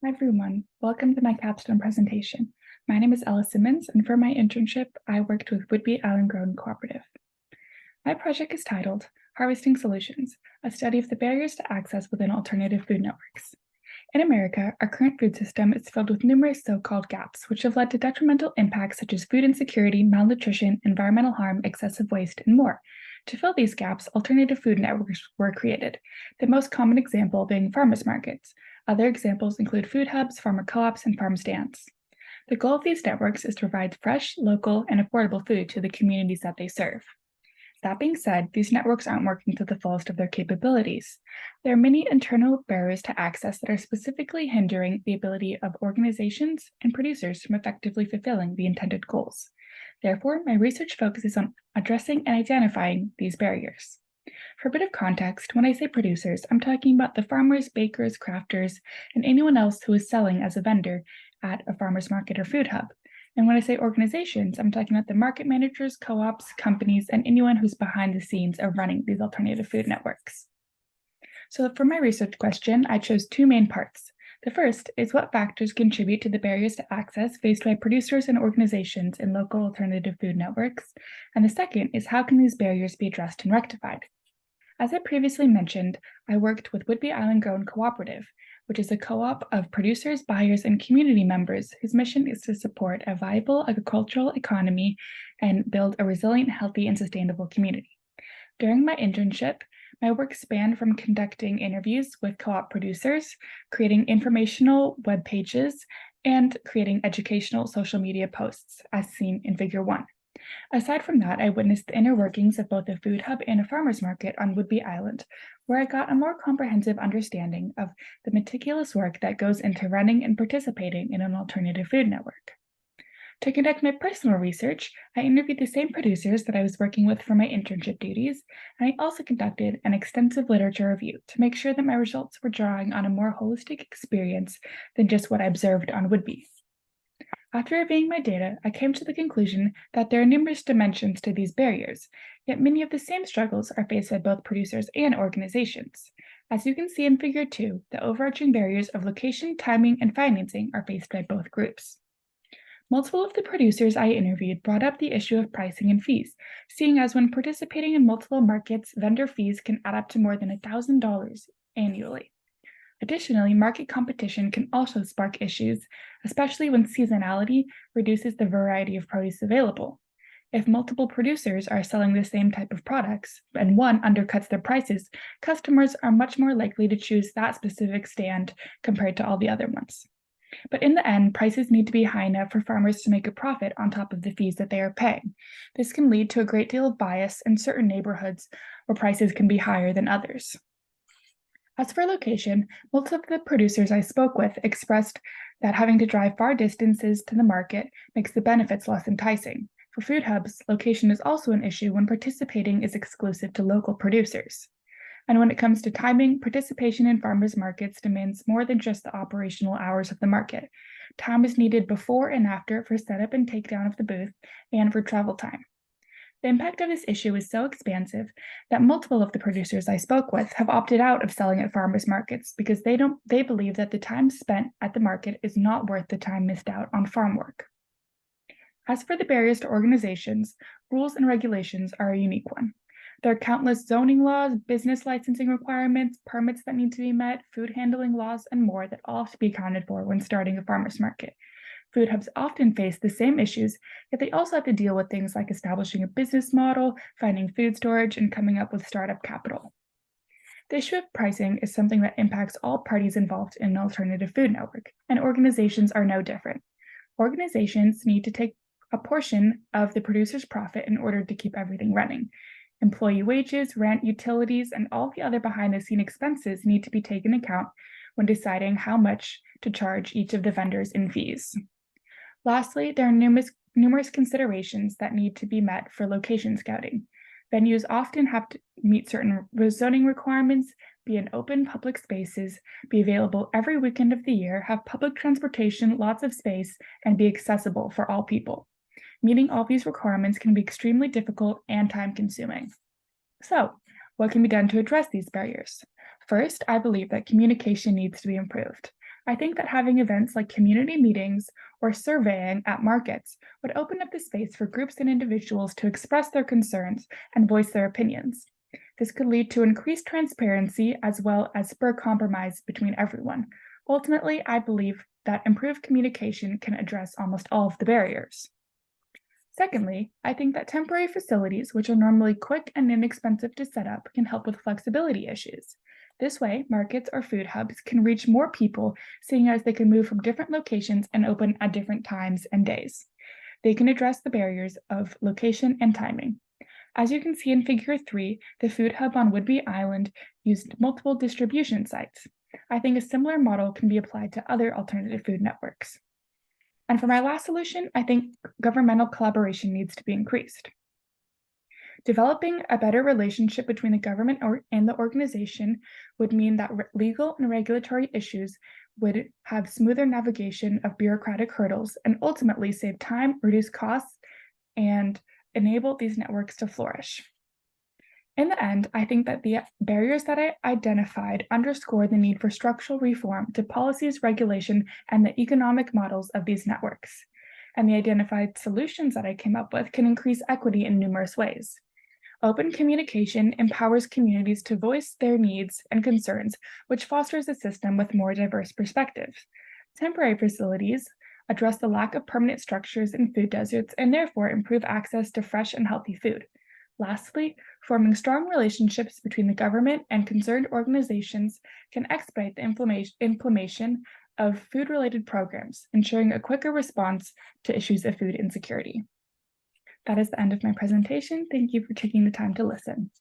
Hi everyone, welcome to my Capstone presentation. My name is Simmons, and for my internship, I worked with Whidbey Island Grown Cooperative. My project is titled Harvesting Solutions, a study of the barriers to access within alternative food networks. In America, our current food system is filled with numerous so-called gaps, which have led to detrimental impacts such as food insecurity, malnutrition, environmental harm, excessive waste, and more. To fill these gaps, alternative food networks were created, the most common example being farmers markets. Other examples include food hubs, farmer co-ops, and farm stands. The goal of these networks is to provide fresh, local, and affordable food to the communities that they serve. That being said, these networks aren't working to the fullest of their capabilities. There are many internal barriers to access that are specifically hindering the ability of organizations and producers from effectively fulfilling the intended goals. Therefore, my research focuses on addressing and identifying these barriers. For a bit of context, when I say producers, I'm talking about the farmers, bakers, crafters, and anyone else who is selling as a vendor at a farmer's market or food hub. And when I say organizations, I'm talking about the market managers, co-ops, companies, and anyone who's behind the scenes of running these alternative food networks. So for my research question, I chose two main parts. The first is what factors contribute to the barriers to access faced by producers and organizations in local alternative food networks. And the second is how can these barriers be addressed and rectified? As I previously mentioned, I worked with Whidbey Island Grown Cooperative, which is a co-op of producers, buyers, and community members whose mission is to support a viable agricultural economy and build a resilient, healthy, and sustainable community. During my internship, my work spanned from conducting interviews with co-op producers, creating informational web pages, and creating educational social media posts, as seen in Figure 1. Aside from that, I witnessed the inner workings of both a food hub and a farmer's market on Whidbey Island, where I got a more comprehensive understanding of the meticulous work that goes into running and participating in an alternative food network. To conduct my personal research, I interviewed the same producers that I was working with for my internship duties, and I also conducted an extensive literature review to make sure that my results were drawing on a more holistic experience than just what I observed on Whidbey. After reviewing my data, I came to the conclusion that there are numerous dimensions to these barriers, yet many of the same struggles are faced by both producers and organizations. As you can see in Figure 2, the overarching barriers of location, timing, and financing are faced by both groups. Multiple of the producers I interviewed brought up the issue of pricing and fees, seeing as when participating in multiple markets, vendor fees can add up to more than $1,000 annually. Additionally, market competition can also spark issues, especially when seasonality reduces the variety of produce available. If multiple producers are selling the same type of products and one undercuts their prices, customers are much more likely to choose that specific stand compared to all the other ones. But in the end, prices need to be high enough for farmers to make a profit on top of the fees that they are paying. This can lead to a great deal of bias in certain neighborhoods where prices can be higher than others. As for location, most of the producers I spoke with expressed that having to drive far distances to the market makes the benefits less enticing. For food hubs, location is also an issue when participating is exclusive to local producers. And when it comes to timing, participation in farmers markets demands more than just the operational hours of the market. Time is needed before and after for setup and takedown of the booth and for travel time. The impact of this issue is so expansive that multiple of the producers I spoke with have opted out of selling at farmers markets because they believe that the time spent at the market is not worth the time missed out on farm work. As for the barriers to organizations, rules and regulations are a unique one. There are countless zoning laws, business licensing requirements, permits that need to be met, food handling laws, and more that all have to be accounted for when starting a farmer's market. Food hubs often face the same issues, yet they also have to deal with things like establishing a business model, finding food storage, and coming up with startup capital. The issue of pricing is something that impacts all parties involved in an alternative food network, and organizations are no different. Organizations need to take a portion of the producer's profit in order to keep everything running. Employee wages, rent, utilities, and all the other behind-the-scene expenses need to be taken into account when deciding how much to charge each of the vendors in fees. Lastly, there are numerous considerations that need to be met for location scouting. Venues often have to meet certain zoning requirements, be in open public spaces, be available every weekend of the year, have public transportation, lots of space, and be accessible for all people. Meeting all these requirements can be extremely difficult and time-consuming. So, what can be done to address these barriers? First, I believe that communication needs to be improved. I think that having events like community meetings or surveying at markets would open up the space for groups and individuals to express their concerns and voice their opinions. This could lead to increased transparency as well as spur compromise between everyone. Ultimately, I believe that improved communication can address almost all of the barriers. Secondly, I think that temporary facilities, which are normally quick and inexpensive to set up, can help with flexibility issues. This way, markets or food hubs can reach more people, seeing as they can move from different locations and open at different times and days. They can address the barriers of location and timing. As you can see in Figure 3, the food hub on Whidbey Island used multiple distribution sites. I think a similar model can be applied to other alternative food networks. And for my last solution, I think governmental collaboration needs to be increased. Developing a better relationship between the government and the organization would mean that legal and regulatory issues would have smoother navigation of bureaucratic hurdles and ultimately save time, reduce costs, and enable these networks to flourish. In the end, I think that the barriers that I identified underscore the need for structural reform to policies, regulation, and the economic models of these networks. And the identified solutions that I came up with can increase equity in numerous ways. Open communication empowers communities to voice their needs and concerns, which fosters a system with more diverse perspectives. Temporary facilities address the lack of permanent structures in food deserts and therefore improve access to fresh and healthy food. Lastly, forming strong relationships between the government and concerned organizations can expedite the implementation of food-related programs, ensuring a quicker response to issues of food insecurity. That is the end of my presentation. Thank you for taking the time to listen.